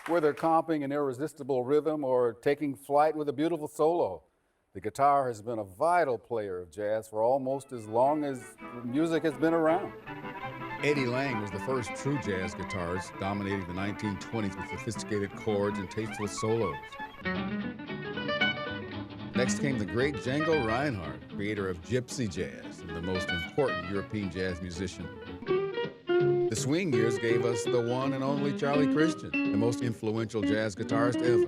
Whether comping an irresistible rhythm or taking flight with a beautiful solo, the guitar has been a vital player of jazz for almost as long as music has been around. Eddie Lang was the first true jazz guitarist, dominating the 1920s with sophisticated chords and tasteful solos. Next came the great Django Reinhardt, creator of gypsy jazz and the most important European jazz musician. The swing years gave us the one and only Charlie Christian, the most influential jazz guitarist ever.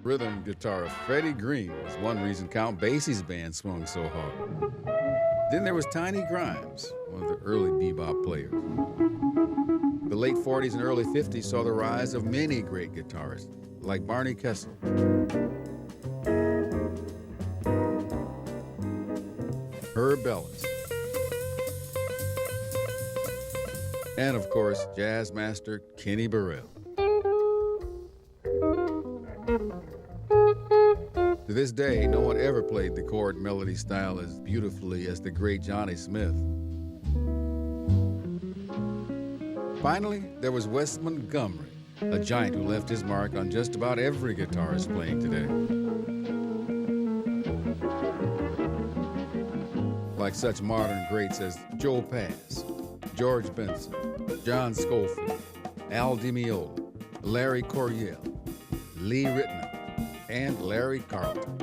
Rhythm guitarist Freddie Green was one reason Count Basie's band swung so hard. Then there was Tiny Grimes, one of the early bebop players. The late 40s and early 50s saw the rise of many great guitarists, like Barney Kessel. Herb Ellis. And of course, jazz master Kenny Burrell. To this day, no one ever played the chord melody style as beautifully as the great Johnny Smith. Finally, there was Wes Montgomery, a giant who left his mark on just about every guitarist playing today. Like such modern greats as Joe Pass, George Benson, John Scofield, Al Di Meola, Larry Coryell, Lee Ritenour, and Larry Carlton.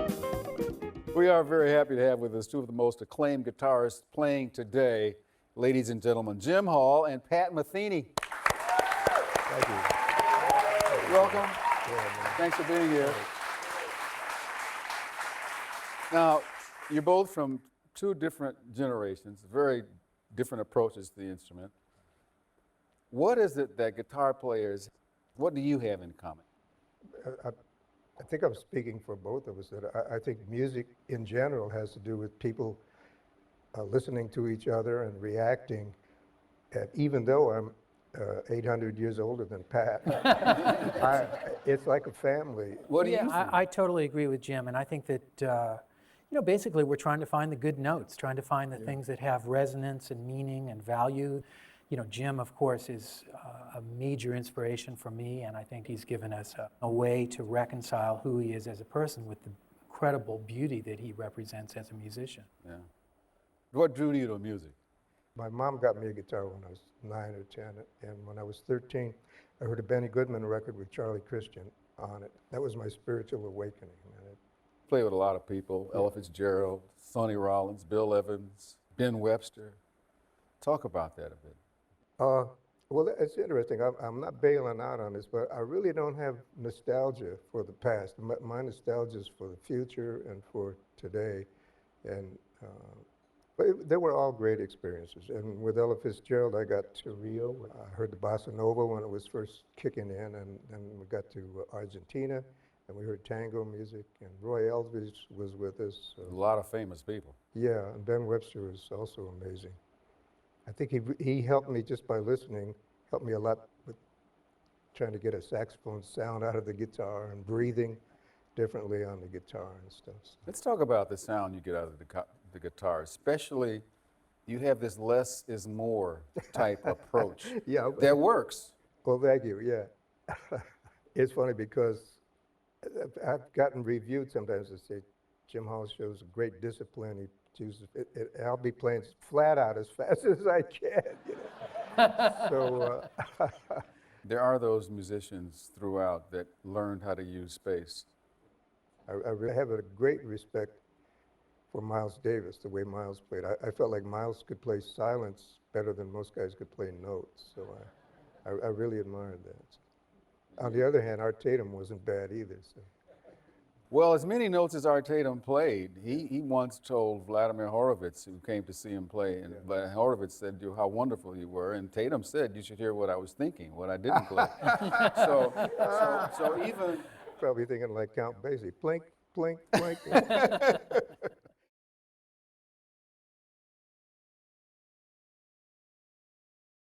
We are very happy to have with us two of the most acclaimed guitarists playing today. Ladies and gentlemen, Jim Hall and Pat Metheny. Thank you. Welcome. Thanks for being here. Now, you're both from two different generations, very different approaches to the instrument. What is it that guitar players, what do you have in common? I think I'm speaking for both of us, that I think music in general has to do with people listening to each other and reacting. And even though I'm 800 years older than Pat, it's like a family. What do you Yeah, think? I totally agree with Jim, and I think that, you know, basically we're trying to find the good notes, trying to find the things that have resonance and meaning and value. You know, Jim, of course, is a major inspiration for me, and I think he's given us a way to reconcile who he is as a person with the incredible beauty that he represents as a musician. Yeah. What drew you to music? My mom got me a guitar when I was 9 or 10, and when I was 13, I heard a Benny Goodman record with Charlie Christian on it. That was my spiritual awakening. Played with a lot of people, Ella Fitzgerald, Sonny Rollins, Bill Evans, Ben Webster. Talk about that a bit. Well, it's interesting. I'm not bailing out on this, but I really don't have nostalgia for the past. My nostalgia is for the future and for today. And but they were all great experiences. And with Ella Fitzgerald, I got to Rio. I heard the bossa nova when it was first kicking in, and then we got to Argentina, and we heard tango music. And Roy Eldridge was with us. A lot of famous people. Yeah, and Ben Webster was also amazing. I think he helped me just by listening, helped me a lot with trying to get a saxophone sound out of the guitar and breathing differently on the guitar and stuff. So. Let's talk about the sound you get out of the guitar, especially you have this less is more type approach. Yeah. That works. Well, thank you, yeah. It's funny because I've gotten reviewed sometimes that say, Jim Hall shows great discipline. He chooses, I'll be playing flat out as fast as I can. You know? So there are those musicians throughout that learned how to use space. I really have a great respect for Miles Davis, the way Miles played. I felt like Miles could play silence better than most guys could play notes. So I really admired that. On the other hand, Art Tatum wasn't bad either. So. Well, as many notes as Art Tatum played, he once told Vladimir Horowitz, who came to see him play, and Horowitz said how wonderful you were, and Tatum said, you should hear what I was thinking, what I didn't play. so even... Probably thinking like Count Basie, plink, plink, plink.